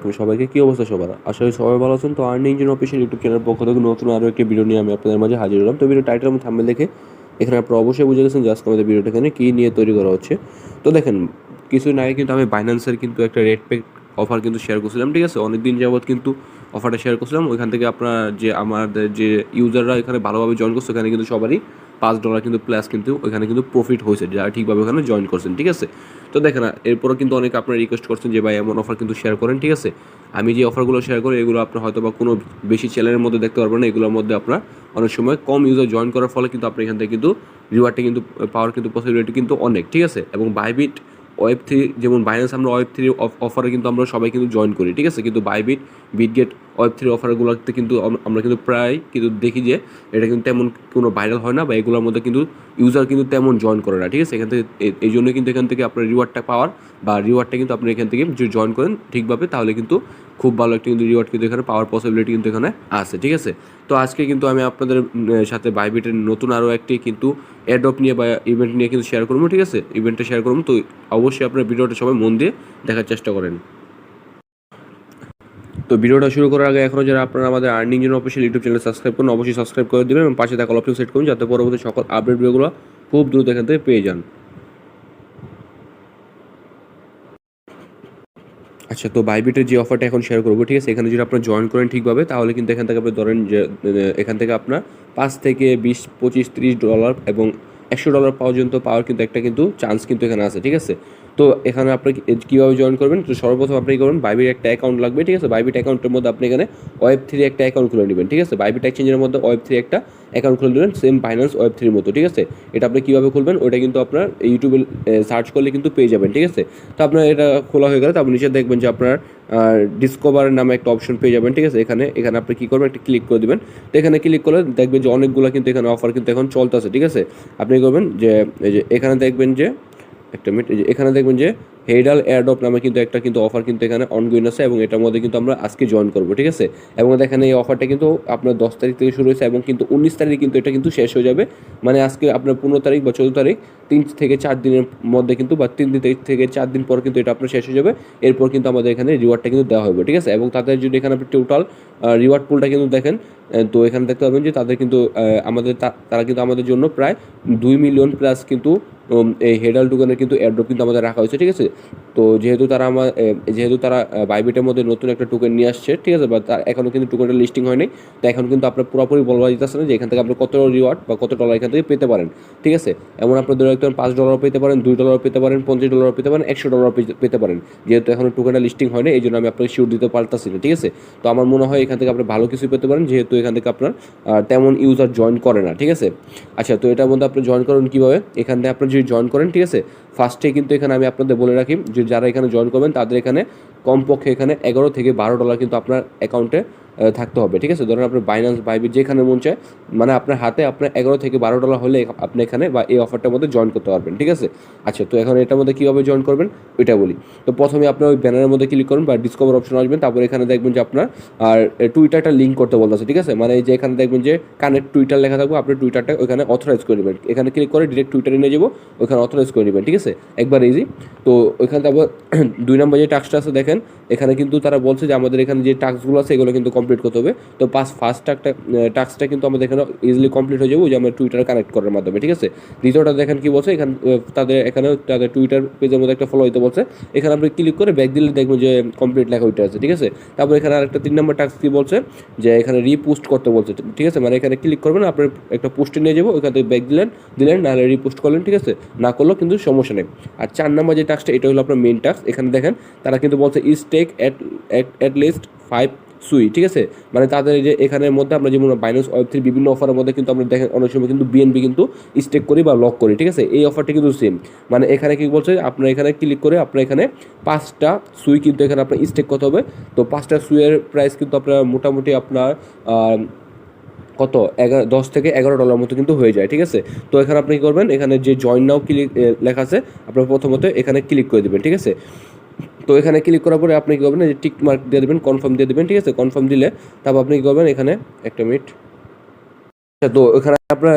তো সবাইকে কি অবস্থা সবার? আশা করি সবাই ভালো আছেন। তো আর্নিং ইঞ্জিন অফিসিয়াল ইউটিউব চ্যানেলের পক্ষ থেকে নতুন আরো একটি ভিডিও নিয়ে আমি আপনাদের মাঝে হাজির হলাম। তো ভিডিও টাইটেল এবং থাম্বনেল দেখে এখানে আপনারা অবশ্যই বুঝে গেছেন যে আজকে আমাদের ভিডিওটা এখানে কি নিয়ে তৈরি করা হচ্ছে। তো দেখেন, কিছুদিন আগে কিন্তু আমি বাইন্যান্সের কিন্তু একটা রেট পেক অফার কিন্তু শেয়ার করছিলাম, ঠিক আছে? অনেকদিন যাবত কিন্তু অফারটা শেয়ার করছিলাম। ওইখান থেকে আপনার যে আমাদের যে ইউজাররা এখানে ভালোভাবে জয়েন করছে, ওখানে কিন্তু সবারই $5 কিন্তু প্লাস কিন্তু ওইখানে কিন্তু প্রফিট হয়েছে, যারা ঠিকভাবে ওখানে জয়েন করছেন, ঠিক আছে? তো দেখেন, এরপরও কিন্তু অনেকে আপনারা রিকোয়েস্ট করছেন যে ভাই এমন অফার কিন্তু শেয়ার করেন, ঠিক আছে? আমি যে অফারগুলো শেয়ার করি এগুলো আপনার হয়তো বা কোনো বেশি চ্যানেলের মধ্যে দেখতে পারবেন না। এগুলোর মধ্যে আপনার অনেক সময় কম ইউজার জয়েন করার ফলে কিন্তু আপনি এখান থেকে কিন্তু রিওয়ার্ডটা কিন্তু পাওয়ার কিন্তু পসিবিলিটি কিন্তু অনেক, ঠিক আছে? এবং বাইবিট ওয়েব3, যেমন বাইন্যান্স আমরা ওয়েব3 অফারে কিন্তু আমরা সবাই কিন্তু জয়েন করি, ঠিক আছে? কিন্তু বাইবিট, বিটগেট ওয়েব3 অফারগুলোতে কিন্তু আমরা কিন্তু প্রায় কিন্তু দেখি যে এটা কিন্তু তেমন কোনো ভাইরাল হয় না, বা এগুলোর মধ্যে কিন্তু ইউজার কিন্তু তেমন জয়েন করে না, ঠিক আছে? এখান থেকে এই জন্য কিন্তু এখান থেকে আপনার রিওয়ার্ডটা পাওয়ার বা রিওয়ার্ডটা কিন্তু আপনি এখান থেকে যদি জয়েন করেন ঠিকভাবে, তাহলে কিন্তু খুব ভালো একটা কিন্তু রিওয়ার্ড কিন্তু এখানে পাওয়ার পসিবিলিটি কিন্তু এখানে আছে, ঠিক আছে? তো আজকে কিন্তু আমি আপনাদের সাথে বাইবিটের নতুন আরও একটি কিন্তু অ্যাডপ নিয়ে বা ইভেন্ট নিয়ে কিন্তু শেয়ার করবো, ঠিক আছে? ইভেন্টটা শেয়ার করবো, তো অবশ্যই আপনার ভিডিওটা সবাই মন দিয়ে দেখার চেষ্টা করেন। তো ভিডিওটা শুরু করার আগে এখনও যারা আপনারা আমাদের earning engine official YouTube channel subscribe করুন, অবশ্যই সাবস্ক্রাইব করে দেবেন এবং পাশে থাকা অপশন সেট করুন, যাতে পরবর্তী সকল আপডেট ভিডিওগুলো খুব দ্রুত এখান থেকে পেয়ে যান। আচ্ছা, তো বাইবিটের যে অফারটা এখন শেয়ার করবো, ঠিক আছে? এখানে যদি আপনার জয়েন করেন ঠিকভাবে, তাহলে কিন্তু এখান থেকে আপনি ধরেন যে এখান থেকে আপনার 5 থেকে 20, 25, $30 এবং $100 পর্যন্ত পাওয়ার কিন্তু একটা কিন্তু চান্স কিন্তু এখানে আছে, ঠিক আছে? তো এখানে আপনি কীভাবে জয়েন করবেন? তো সর্বপ্রথম আপনি কী করবেন, বাইবিট একটা অ্যাকাউন্ট লাগবে, ঠিক আছে? বাইবিট অ্যাকাউন্টের মধ্যে আপনি এখানে ওয়েব3 একটা অ্যাকাউন্ট খুলে নেবেন, ঠিক আছে? বাইবিট এক্সচেঞ্জের মধ্যে ওয়েব3 একটা অ্যাকাউন্ট খুলে নেবেন, সেম বাইন্যান্স ওয়েব3 মতো, ঠিক আছে? এটা আপনি কীভাবে খুলবেন ওইটা কিন্তু আপনার ইউটিউবে সার্চ করলে কিন্তু পেয়ে যাবেন, ঠিক আছে? তো আপনার এটা খোলা হয়ে গেলে তারপর নিচে দেখবেন যে আপনার ডিসকভার নামে একটা অপশন পেয়ে যাবেন, ঠিক আছে? এখানে আপনি কী করবেন, একটা ক্লিক করে দেবেন। তো এখানে ক্লিক করলে দেখবেন যে অনেকগুলো কিন্তু এখানে অফার কিন্তু এখন চলতেছে, ঠিক আছে? আপনি করবেন যে এই যে এখানে দেখবেন যে একটা মিনিট, এই যে এখানে দেখবেন যে হেডাল এয়ারড্রপ নামে কিন্তু একটা কিন্তু অফার কিন্তু এখানে অনগোয়িং আছে, এবং এটার মধ্যে কিন্তু আমরা আজকে জয়েন করবো, ঠিক আছে? এবং দেখেন এই অফারটা কিন্তু আপনার 10 তারিখ থেকে শুরু হয়েছে এবং কিন্তু 19 তারিখ কিন্তু এটা কিন্তু শেষ হয়ে যাবে। মানে আজকে আপনার 15 তারিখ বা 14 তারিখ, 3 থেকে 4 দিনের মধ্যে কিন্তু, বা 3 দিন থেকে 4 দিন পর কিন্তু এটা আপনার শেষ হয়ে যাবে। এরপর কিন্তু আমাদের এখানে রিওয়ার্ডটা কিন্তু দেওয়া হবে, ঠিক আছে? এবং তাদের যদি এখানে আপনি টোটাল রিওয়ার্ড পুলটা কিন্তু দেখেন, তো এখানে দেখতে পাবেন যে তাদের কিন্তু আমাদের তারা কিন্তু আমাদের জন্য প্রায় 2 মিলিয়ন প্লাস কিন্তু এই হেডাল টোকেনের কিন্তু এয়ারড্রপ কিন্তু আমাদের রাখা হয়েছে, ঠিক আছে? তো যেহেতু তারা বাইবিটের মধ্যে নতুন একটা টোকেন নিয়ে আসছে, ঠিক আছে? বা তার এখনও কিন্তু টোকেনটা লিস্টিং হয়নি, তো এখন কিন্তু আপনার পুরোপুরি বলা যেতেছে না যে এখান থেকে আপনি কত রিওয়ার্ড বা কত ডলার এখান থেকে পেতে পারেন, ঠিক আছে? এমন আপনি ধরে রাখতে পারেন $5 পেতে পারেন, $2 পেতে পারেন, $50 পেতে পারেন, $100 পেতে পারেন। যেহেতু এখনও টোকেনটা লিস্টিং হয় না, এই জন্য আমি আপনাকে শিওর দিতে পারতাছি না, ঠিক আছে? তো আমার মনে হয় এখান থেকে আপনি ভালো কিছু পেতে পারেন, যেহেতু এখান থেকে আপনার তেমন ইউজার জয়েন করে না, ঠিক আছে? আচ্ছা, তো এটার মধ্যে আপনি জয়েন করেন কীভাবে? এখান থেকে আপনি যদি জয়েন করেন, ঠিক আছে, ফার্স্টে কিন্তু এখানে আমি আপনাদের বলে রাখি যে যারা এখানে জয়েন করবেন তাদের এখানে কমপক্ষে এখানে $11 থেকে $12 কিন্তু আপনার অ্যাকাউন্টে থাকতে হবে, ঠিক আছে? ধরেন আপনার বাইন্যান্স, বাইবিট যেখানে মন চায়, মানে আপনার হাতে আপনার $11 থেকে $12 হলে আপনি এখানে বা এই অফারটার মধ্যে জয়েন করতে পারবেন, ঠিক আছে? আচ্ছা, তো এখন এটার মধ্যে কীভাবে জয়েন করবেন ওইটা বলি। তো প্রথমে আপনার ওই ব্যানারের মধ্যে ক্লিক করুন বা ডিসকভার অপশন আসবেন, তারপর এখানে দেখবেন যে আপনার আর টুইটারটা লিঙ্ক করতে বলতেছে, ঠিক আছে? মানে এই যে এখানে দেখবেন যে কানেক্ট টুইটার লেখা থাকবে, আপনি টুইটারটা ওইখানে অথরাইজ করে নেবেন। এখানে ক্লিক করে ডিরেক্ট টুইটারে নিয়ে যাবো, ওইখানে অথরাইজ করে নেবেন, ঠিক আছে? একবার ইজি। তো ওইখানে তারপর 2 নম্বর যে টাস্কটা আছে দেখেন, এখানে কিন্তু তারা বলছে যে আমাদের এখানে যে টাস্কগুলো আছে এগুলো কিন্তু কমপ্লিট করতে হবে। তো ফার্স্ট টাস্কটা কিন্তু আমাদের এখানে ইজিলি কমপ্লিট হয়ে যাবে, ওই যে আমরা টুইটার কানেক্ট করার মাধ্যমে, ঠিক আছে? দ্বিতীয়টা দেখেন কি বলছে, তাদের টুইটার পেজের মধ্যে একটা ফলো হতে বলছে। এখানে আপনি ক্লিক করে ব্যাক দিলে দেখবেন যে কমপ্লিট লেখা ওইটা আছে, ঠিক আছে? তারপর এখানে আরেকটা 3 নম্বর টাস্ক কি বলছে, যে এখানে রিপোস্ট করতে বলছে, ঠিক আছে? মানে এখানে ক্লিক করবেন, আপনার একটা পোস্টে নিয়ে যাবো, ওইখান থেকে ব্যাক দিলেন নাহলে রিপোস্ট করলেন, ঠিক আছে? না করলেও কিন্তু সমস্যা নেই। আর 4 নম্বর যে টাস্কটা, এটা হলো আপনার মেইন টাস্ক। এখানে দেখেন তারা কিন্তু বলছে ইজ টেক অ্যাট লিস্ট 5 সুই, ঠিক আছে? মানে তাদের যে এখানের মধ্যে আমরা যেমন বাইন্যান্স ওয়েব3 বিভিন্ন অফারের মধ্যে কিন্তু আমরা দেখেন অনেক সময় কিন্তু বিএনবি কিন্তু স্টেক করি বা লক করি, ঠিক আছে? এই অফারটি কিন্তু সেম। মানে এখানে কি বলছে, আপনার এখানে ক্লিক করে আপনার এখানে 5টা সুই কিন্তু এখানে আপনার স্টেক করতে হবে। তো 5টা সুইয়ের প্রাইস কিন্তু আপনার মোটামুটি আপনার কত 10 থেকে $11 মতো কিন্তু হয়ে যায়, ঠিক আছে? তো এখানে আপনি কী করবেন, এখানে যে জয়েন নাও ক্লিক লেখা আছে, আপনার প্রথমত এখানে ক্লিক করে দেবেন, ঠিক আছে? তো এখানে ক্লিক করার পরে আপনি কী করবেন, যে টিক মার্ক দিয়ে দেবেন, কনফার্ম দিয়ে দেবেন, ঠিক আছে? কনফার্ম দিলে তারপর আপনি কী করবেন, এখানে একটা মিনিট। তো এখানে আপনার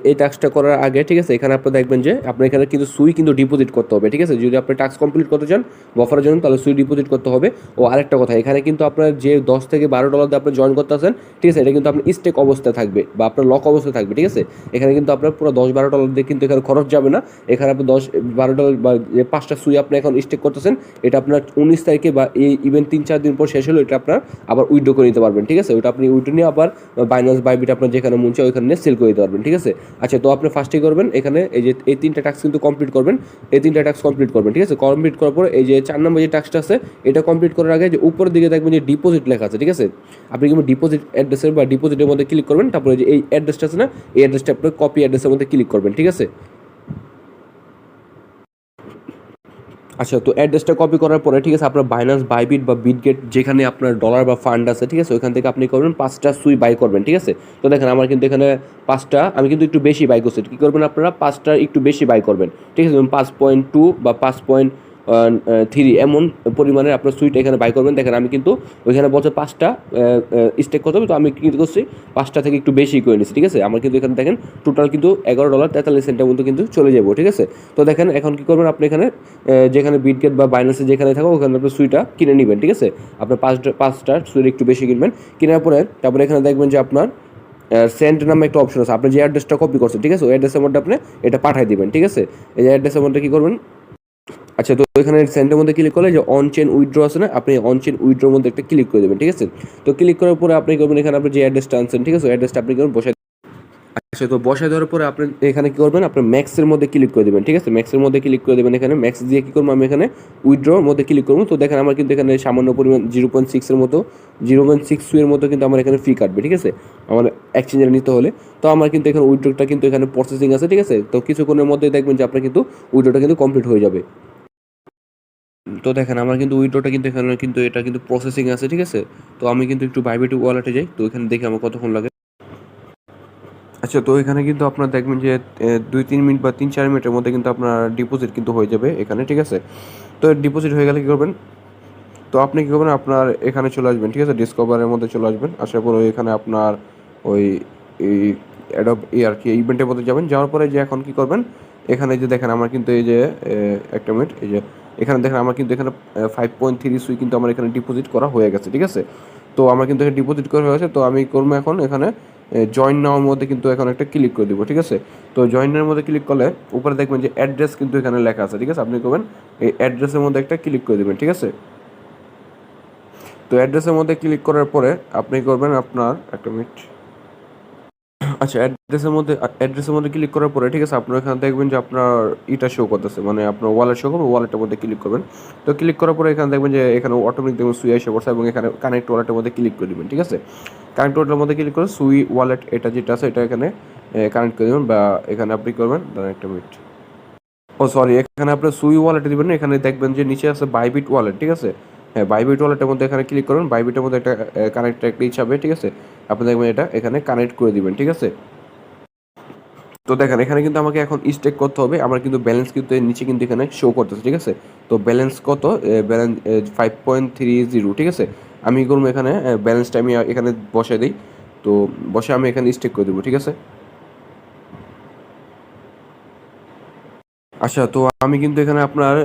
এই টাস্কটা করার আগে ঠিক আছে এখানে আপনি দেখবেন যে আপনার এখানে কিন্তু সুই কিন্তু ডিপোজিট করতে হবে, ঠিক আছে? যদি আপনি টাস্ক কমপ্লিট করতে চান বফারের জন্য তাহলে সুই ডিপোজিট করতে হবে। ও আরেকটা কথা, এখানে কিন্তু আপনার যে 10 থেকে 12 ডলার দিয়ে আপনি জয়েন করতে আছেন, ঠিক আছে, এটা কিন্তু আপনার স্টেক অবস্থায় থাকবে বা আপনার লক অবস্থায় থাকবে, ঠিক আছে? এখানে কিন্তু আপনার পুরো 10-12 ডলার দিয়ে কিন্তু এখানে খরচ যাবে না। এখানে আপনি 10-12 ডলার বা যে 5টা সুই আপনি এখন স্টেক করতেছেন, এটা আপনার 19 তারিখে বা এই ইভেন্ট 3-4 দিন পর শেষ হলো এটা আপনার আবার উইথড্র করে নিতে পারবেন, ঠিক আছে? ওটা আপনি উইথড্র নিয়ে আবার বাইন্যান্স বাইবিট আপনার যেখানে মন চায় ওইখানে সেল করে দিতে পারবেন, ঠিক আছে? আচ্ছা, তো আপনি ফার্স্টেই করবেন এখানে এই যে এই 3টা টাস্ক কিন্তু কমপ্লিট করবেন, এই 3টা টাস্ক কমপ্লিট করবেন, ঠিক আছে? কমপ্লিট করার পর এই যে 4 নম্বর যে টাস্কটা আছে এটা কমপ্লিট করার আগে যে উপরের দিকে দেখবেন যে ডিপোজিট লেখা আছে, ঠিক আছে? আপনি কিন্তু ডিপোজিট অ্যাড্রেসের বা ডিপোজিটের মধ্যে ক্লিক করবেন, তারপরে যে এই অ্যাড্রেসটা আছে না এই অ্যাড্রেসটা আপনি কপি অ্যাড্রেসের মধ্যে ক্লিক করবেন, ঠিক আছে? আচ্ছা, তো অ্যাড্রেসটা কপি করার পরে ঠিক আছে আপনার বাইন্যান্স বাইবিট বা বিটগেট যেখানে আপনার ডলার বা ফান্ড আছে, ঠিক আছে, ওইখান থেকে আপনি করবেন 5টা সুই বাই করবেন, ঠিক আছে? তো দেখেন আমার কিন্তু এখানে 5টা, আমি কিন্তু একটু বেশি বাই করছি। কী করবেন আপনারা 5টা একটু বেশি বাই করবেন, ঠিক আছে? 5.2 বা 5.3 এমন পরিমাণের আপনার সুইট এখানে বাই করবেন। দেখেন আমি কিন্তু ওইখানে বলছে 5টা স্টেক করতে হবে, তো আমি কিন্তু করছি 5টা থেকে একটু বেশি করে নিচ্ছি, ঠিক আছে? আমার কিন্তু এখানে দেখেন টোটাল কিন্তু $11.43 মতো কিন্তু চলে যাবো, ঠিক আছে? তো দেখেন এখন কী করবেন আপনি এখানে যেখানে বিটগেট বা বাইন্যান্সে যেখানে থাকো ওখানে আপনি সুইটা কিনে নেবেন, ঠিক আছে? আপনার 5টা সুইট একটু বেশি কিনবেন, কেনার পরে তারপরে এখানে দেখবেন যে আপনার সেন্ড নামে একটা অপশন আছে, আপনি যে অ্যাড্রেসটা কপি করছেন, ঠিক আছে, ওই অ্যাড্রেসের মধ্যে আপনি এটা পাঠিয়ে দিবেন, ঠিক আছে? এই যে অ্যাড্রেসের মধ্যে কী করবেন, আচ্ছা, তো এখানে সেন্ডের মধ্যে ক্লিক করলে যে অন চেন উইথড্র আছে না, আপনি অন চেন উইথড্রোর মধ্যে একটা ক্লিক করে দেবেন, ঠিক আছে? তো ক্লিক করার পরে আপনি করবেন এখানে আপনি যে অ্যাড্রেসটা আনছেন, ঠিক আছে, ওই অ্যাড্রেসটা আপনি করবেন বসাই। আচ্ছা, তো বসায় দেওয়ার পরে আপনি এখানে কী করবেন আপনার ম্যাক্সের মধ্যে ক্লিক করে দেবেন, ঠিক আছে? ম্যাক্সের মধ্যে ক্লিক করে দেবেন, এখানে ম্যাক্স দিয়ে কী করবো আমি এখানে উইথড্রোর মধ্যে ক্লিক করবো। তো দেখেন আমার কিন্তু এখানে সামান্য পরিমাণ 0.6 মতো 0.6 এর মতো কিন্তু আমার এখানে ফি কাটবে, ঠিক আছে, আমার এক্সচেঞ্জে নিতে হলে। তো আমার কিন্তু এখানে উইথড্রোটা কিন্তু এখানে প্রসেসিং আছে, ঠিক আছে? তো কিছুক্ষণের মধ্যে দেখবেন যে আপনার কিন্তু উইথড্রোটা কিন্তু কমপ্লিট হয়ে যাবে। তো দেখেন আমার কিন্তু উইথড্রোটা কিন্তু এখানে কিন্তু এটা কিন্তু প্রসেসিং আছে, ঠিক আছে? তো আমি কিন্তু একটু বাইবিট ওয়ালেটে যাই, তো এখানে দেখি আমার কতক্ষণ লাগে। আচ্ছা, তো এখানে কিন্তু আপনার দেখবেন যে 2-3 মিনিট বা 3-4 মিনিটের মধ্যে কিন্তু আপনার ডিপোজিট কিন্তু হয়ে যাবে এখানে, ঠিক আছে? তো ডিপোজিট হয়ে গেলে কী করবেন, তো আপনি কী করবেন আপনার এখানে চলে আসবেন, ঠিক আছে, ডিসকভারের মধ্যে চলে আসবেন। আসার পরে এখানে আপনার ওই এই অ্যাডব আর কি ইভেন্টের মধ্যে যাবেন, যাওয়ার পরে যে এখন কী করবেন এখানে যে দেখেন আমার কিন্তু এই যে একটা মিনিট, এই যে এখানে দেখেন আমার কিন্তু এখানে 5.3 সুই কিন্তু আমার এখানে ডিপোজিট করা হয়ে গেছে, ঠিক আছে? তো আমার কিন্তু এখানে ডিপোজিট করা হয়ে গেছে, তো আমি করবো এখন এখানে জয়েন নেওয়ার মধ্যে কিন্তু এখন একটা ক্লিক করে দিব, ঠিক আছে? তো জয়েনের মধ্যে ক্লিক করলে উপরে দেখবেন যে অ্যাড্রেস কিন্তু এখানে লেখা আছে, ঠিক আছে? আপনি করবেন এই অ্যাড্রেসের মধ্যে একটা ক্লিক করে দেবেন, ঠিক আছে? তো অ্যাড্রেসের মধ্যে ক্লিক করার পরে আপনি করবেন আপনার একটা মিনিট। আচ্ছা, অ্যাড্রেসের মধ্যে ক্লিক করার পরে ঠিক আছে আপনার এখানে দেখবেন যে আপনার ইটা শো করতেছে, মানে আপনার ওয়ালেট শো করবে, ওয়ালেটের মধ্যে ক্লিক করবেন। তো ক্লিক করার পরে এখানে দেখবেন যে এখানে অটোমেটিক দেখবেন সুই এসে পড়ছে এবং এখানে কানেক্ট ওয়ালেটের মধ্যে ক্লিক করে দেবেন, ঠিক আছে? কানেক্ট ওয়ালেটের মধ্যে ক্লিক করে সুই ওয়ালেট এটা যেটা আছে এটা এখানে কানেক্ট করে দেবেন, বা এখানে আপনি করবেন দাঁড়ান একটা মিনিট, ও সরি, এখানে আপনার সুই ওয়ালেটে দিবেন না, এখানে দেখবেন যে নিচে আছে বাইবিট ওয়ালেট, ঠিক আছে? হ্যাঁ, বাইবিট ওয়ালেটের মধ্যে এখানে ক্লিক করবেন, বাইবিটের মধ্যে একটা কানেক্ট একটা হিসাবে, ঠিক আছে? আপনি দেখবেন এটা এখানে কানেক্ট করে দিবেন, ঠিক আছে? তো দেখেন এখানে কিন্তু আমাকে এখন স্টেক করতে হবে, আমার কিন্তু ব্যালেন্স কিন্তু এর নিচে কিন্তু এখানে শো করতেছে, ঠিক আছে? তো ব্যালেন্স কত, ব্যালেন্স 5.30, ঠিক আছে? আমি করবো এখানে ব্যালেন্সটা আমি এখানে বসাই দিই, তো বসে আমি এখানে স্টেক করে দেবো, ঠিক আছে? আচ্ছা, তো আমি কিন্তু এখানে আপনার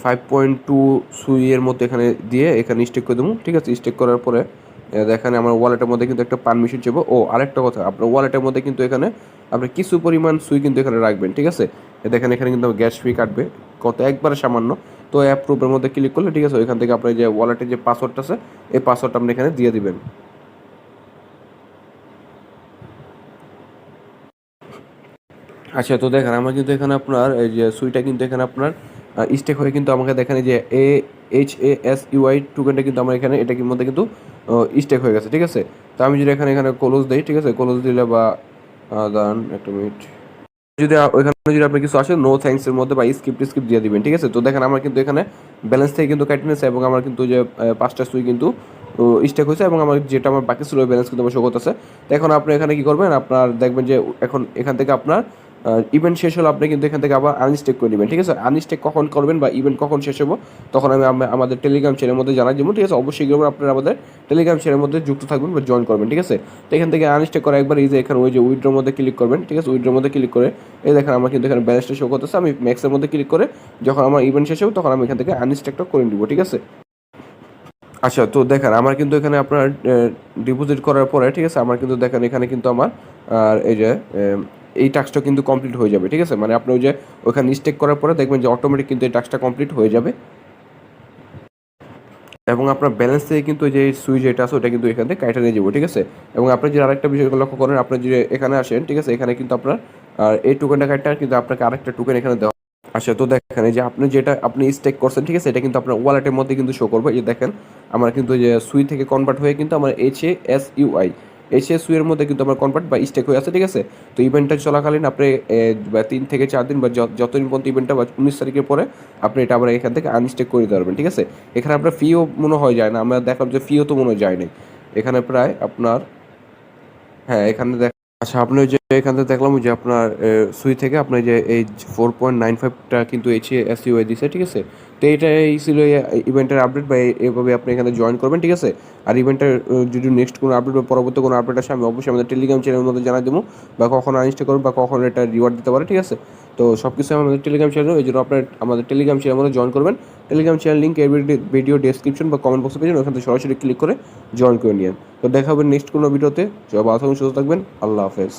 5.2 সুইয়ের মধ্যে এখানে দিয়ে এখানে স্টেক করে দেবো, ঠিক আছে? স্টেক করার পরে দেখেন আমার ওয়ালেটের মধ্যে কিন্তু একটা পারমিশন চাইবো। ও আরেকটা কথা, আপনার ওয়ালেটের মধ্যে কিন্তু এখানে আপনি কিছু পরিমাণ সুই কিন্তু এখানে রাখবেন, ঠিক আছে? দেখেন এখানে কিন্তু গ্যাস ফি কাটবে কত, একবারে সামান্য। তো অ্যাপ্রুভের মধ্যে ক্লিক করলে ঠিক আছে ওইখান থেকে আপনার যে ওয়ালেটের যে পাসওয়ার্ডটা আছে এই পাসওয়ার্ডটা আপনি এখানে দিয়ে দিবেন। আচ্ছা, তো দেখেন আমার কিন্তু এখানে আপনার এই যে সুইটা কিন্তু এখানে আপনার স্টেক হয়ে কিন্তু আমাকে দেখেন এই যে HASUI টোকেনটা কিন্তু আমার এখানে এটার মধ্যে কিন্তু স্টেক হয়ে গেছে, ঠিক আছে? তো আমি যদি এখানে এখানে ক্লোজ দিই, ঠিক আছে, ক্লোজ দিলে বা দাঁড়ান একটা মিনিট, যদি ওইখানে যদি আপনি কিছু আসে নো থ্যাঙ্কস এর মধ্যে বা স্কিপ দিয়ে দিবেন, ঠিক আছে? তো দেখেন আমার কিন্তু এখানে ব্যালেন্স থেকে কিন্তু কেটে নিয়েছে এবং আমার কিন্তু যে 5টা সুই কিন্তু স্টেক হয়েছে এবং আমার যেটা আমার বাকি ছিল ব্যালেন্স কিন্তু আমার শো করতেছে। তো এখন আপনি এখানে কি করবেন, আপনার দেখবেন যে এখন এখান থেকে আপনার ইভেন্ট শেষ হলে আপনি কিন্তু এখান থেকে আবার আনস্টেক করে নেবেন, ঠিক আছে? আনস্টেক কখন করবেন বা ইভেন্ট কখন শেষ হবো তখন আমি আমাদের টেলিগ্রাম চ্যানেলের মধ্যে জানাই দেবো, ঠিক আছে? অবশ্যই এগুলো আপনারা আমাদের টেলিগ্রাম চ্যানেলের মধ্যে যুক্ত থাকবেন বা জয়েন করবেন, ঠিক আছে? তো এখান থেকে আনস্টেক করা একবার এই যে এখানে ওই যে উইথড্রোর মধ্যে ক্লিক করবেন, ঠিক আছে? উইথড্রোর মধ্যে ক্লিক করে এই দেখেন আমার কিন্তু এখানে ব্যালেন্সটা শো করতেছে। আমি ম্যাক্সের মধ্যে ক্লিক করে যখন আমার ইভেন্ট শেষ হবে তখন আমি এখান থেকে আনস্টেকটা করে নিব, ঠিক আছে? আচ্ছা, তো দেখেন আমার কিন্তু এখানে আপনার ডিপোজিট করার পরে, ঠিক আছে? আমার কিন্তু দেখেন এখানে কিন্তু আমার এই যে এই টাস্কটা কিন্তু কমপ্লিট হয়ে যাবে, ঠিক আছে? মানে আপনি ওই যে ওখানে স্টেক করার পরে দেখবেন যে অটোমেটিক কিন্তু এই টাস্কটা কমপ্লিট হয়ে যাবে এবং আপনার ব্যালেন্স থেকে কিন্তু ওই যে সুইচ যেটা আছে ওটা কিন্তু এখান থেকে কাইটা নিয়ে যাবো, ঠিক আছে? এবং আপনি যে আরেকটা বিষয় লক্ষ্য করেন, আপনি যে এখানে আসেন, ঠিক আছে? এখানে কিন্তু আপনার এই টোকেনটা কাইটা কিন্তু আপনাকে আরেকটা টোকেন এখানে দেওয়া। আচ্ছা, তো দেখেন এই যে আপনি যেটা আপনি স্টেক করছেন, ঠিক আছে? এটা কিন্তু আপনার ওয়ালেটের মধ্যে কিন্তু শো করবে। এই যে দেখেন আমার কিন্তু যে সুই থেকে কনভার্ট হয়ে কিন্তু আমার HASUI এর মধ্যে কিন্তু আমার কনভার্ট বা স্টেক হয়ে আছে, ঠিক আছে? তো ইভেন্টটা চলাকালীন আপনি 3 থেকে 4 দিন বা যতদিন পর্যন্ত ইভেন্টটা বা 19 তারিখের পরে আপনি এটা আবার এখান থেকে আনস্টেক করে দিতে পারবেন, ঠিক আছে? এখানে আপনার ফিও মনে হয় যায় না, আমরা দেখলাম যে ফিও তো মনে হয় যায় নাই এখানে প্রায় আপনার। হ্যাঁ, এখানে আচ্ছা, আপনি ওই যে এখান থেকে দেখলাম যে আপনার সুই থেকে আপনার যে এই 4.95টা কিন্তু HASUI দিছে, ঠিক আছে? তো এইটাই ছিল ইভেন্টের আপডেট বা এইভাবে আপনি এখানে জয়েন করবেন, ঠিক আছে? আর ইভেন্টের যদি নেক্সট কোনো আপডেট বা পরবর্তী কোনো আপডেট আসে আমি অবশ্যই আমাদের টেলিগ্রাম চ্যানেলের মধ্যে জানাই দেবো বা কখন আনইনস্টল করবো বা কখন এটা রিওয়ার্ড দিতে পারে, ঠিক আছে? তো সব কিছু আমাদের টেলিগ্রাম চ্যানেল, এই জন্য আপনার আমাদের টেলিগ্রাম চ্যানেলের মধ্যে জয়েন করবেন। টেলিগ্রাম চ্যানেল লিঙ্ক এই ভিডিও ডেসক্রিপশন বা কমেন্ট বক্সে পেয়েছেন, ওখান থেকে সরাসরি ক্লিক করে জয়েন করে নিন। তো দেখা হবে নেক্সট কোনো ভিডিওতে। সবাই ভালো থাকবেন, সুস্থ থাকবেন। আল্লাহ হাফেজ।